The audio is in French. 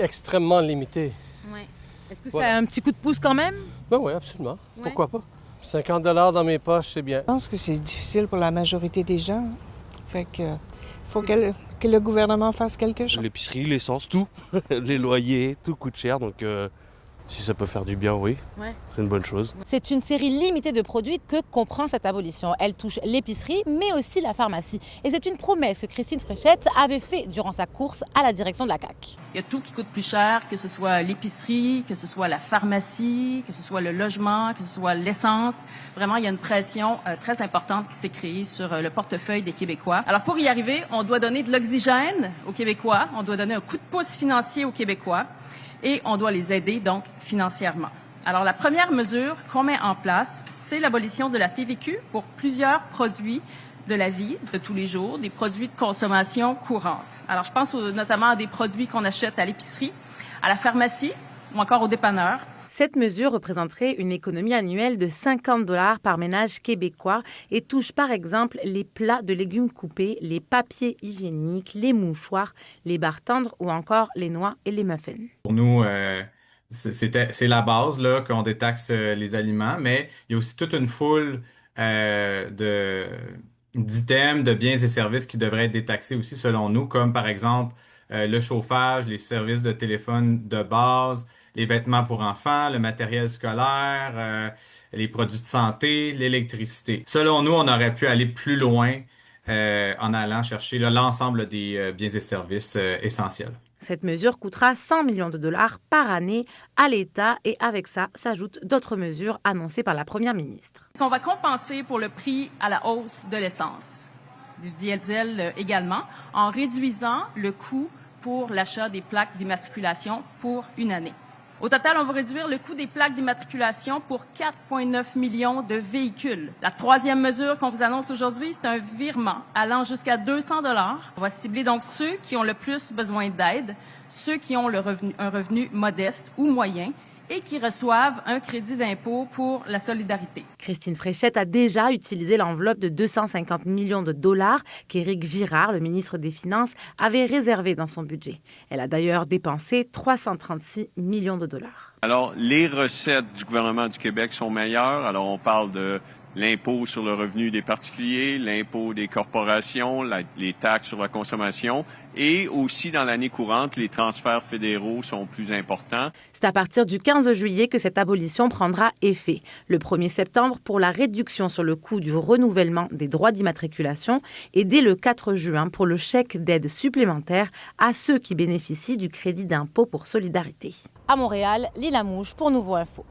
extrêmement limité. Ouais. Est-ce que Voilà. ça a un petit coup de pouce quand même? Ben oui, absolument. Ouais. Pourquoi pas? 50 dans mes poches, c'est bien. Je pense que c'est difficile pour la majorité des gens. Fait que faut que le gouvernement fasse quelque chose. L'épicerie, l'essence, tout. Les loyers, tout coûte cher. Donc si ça peut faire du bien, oui, Ouais. c'est une bonne chose. C'est une série limitée de produits que comprend cette abolition. Elle touche l'épicerie, mais aussi la pharmacie. Et c'est une promesse que Christine Fréchette avait faite durant sa course à la direction de la CAQ. Il y a tout qui coûte plus cher, que ce soit l'épicerie, que ce soit la pharmacie, que ce soit le logement, que ce soit l'essence. Vraiment, il y a une pression très importante qui s'est créée sur le portefeuille des Québécois. Alors, pour y arriver, on doit donner de l'oxygène aux Québécois, on doit donner un coup de pouce financier aux Québécois et on doit les aider, donc, financièrement. Alors, la première mesure qu'on met en place, c'est l'abolition de la TVQ pour plusieurs produits de la vie de tous les jours, des produits de consommation courante. Alors, je pense notamment à des produits qu'on achète à l'épicerie, à la pharmacie ou encore au dépanneur. Cette mesure représenterait une économie annuelle de 50 $ par ménage québécois et touche par exemple les plats de légumes coupés, les papiers hygiéniques, les mouchoirs, les barres tendres ou encore les noix et les muffins. Pour nous, c'est la base là, qu'on détaxe les aliments, mais il y a aussi toute une foule d'items, de biens et services qui devraient être détaxés aussi selon nous, comme par exemple le chauffage, les services de téléphone de base, les vêtements pour enfants, le matériel scolaire, les produits de santé, l'électricité. Selon nous, on aurait pu aller plus loin en allant chercher l'ensemble des biens et services essentiels. Cette mesure coûtera 100 millions de $ par année à l'État et avec ça s'ajoutent d'autres mesures annoncées par la Première ministre. On va compenser pour le prix à la hausse de l'essence, du diesel également, en réduisant le coût pour l'achat des plaques d'immatriculation pour une année. Au total, on va réduire le coût des plaques d'immatriculation pour 4,9 millions de véhicules. La troisième mesure qu'on vous annonce aujourd'hui, c'est un virement allant jusqu'à 200 $. On va cibler donc ceux qui ont le plus besoin d'aide, ceux qui ont un revenu modeste ou moyen et qui reçoivent un crédit d'impôt pour la solidarité. Christine Fréchette a déjà utilisé l'enveloppe de 250 millions de $ qu'Éric Girard, le ministre des Finances, avait réservée dans son budget. Elle a d'ailleurs dépensé 336 millions de $. Alors, les recettes du gouvernement du Québec sont meilleures. Alors, on parle de l'impôt sur le revenu des particuliers, l'impôt des corporations, les taxes sur la consommation et aussi dans l'année courante, les transferts fédéraux sont plus importants. C'est à partir du 15 juillet que cette abolition prendra effet. Le 1er septembre pour la réduction sur le coût du renouvellement des droits d'immatriculation et dès le 4 juin pour le chèque d'aide supplémentaire à ceux qui bénéficient du crédit d'impôt pour solidarité. À Montréal, Lila Mouche pour Nouveau Info.